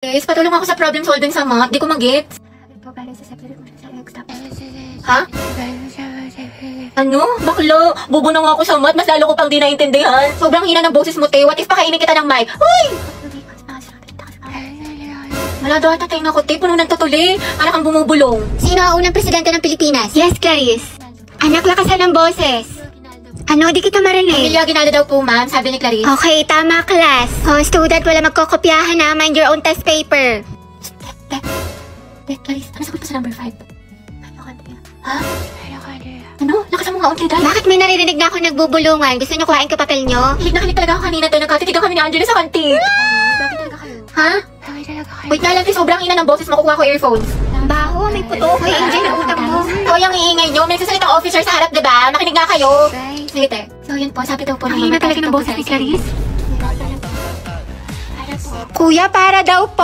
Guys, patulong ako sa problem solving sa math. Di ko mag-gets. Ha? Ano? Baklo? Bobo na nga ako sa math. Mas lalo ko pang di naintindihan. Sobrang hina ng boses mo, te. What if pakainin kita ng mic? Hoy! Wala daw ata tayo ko, te. Puno ng tutuli. Para kang bumubulong. Sino ang unang presidente ng Pilipinas? Yes, Clarice. Anak, lakasan ng boses. Ano, di kita marinig. Emilia Aguinaldo daw po, ma'am. Sabi ni Clarice. Okay, tama, class. Oh, student, wala magkokopyahan na. Mind your own test paper. Clarice, ano sagot pa sa number 5? Ha? Ano? Lakasan mo nga unti dahil. Bakit may naririnig na ako nagbubulungan? Gusto niyo kuhain ko papel niyo? Hilig na hilig talaga ako kanina, te. Nagkatitigan kami ni Angela sa kantin. Bakit talaga kayo? Ha? Bakit talaga kayo? Wait na lang, te. Sobrang hina ng boses. Makukuha ko earphones. Baho, may puto. Hoy, Angel, na utang mo. Hoy, ang iingay nyo. May nagsasalitang officer sa harap, diba? Makinig nga kayo. Bye. Sige, te. So, yun po. Sabi daw po Ang hina talaga ng boses ni Clarice. Kuya, para daw po.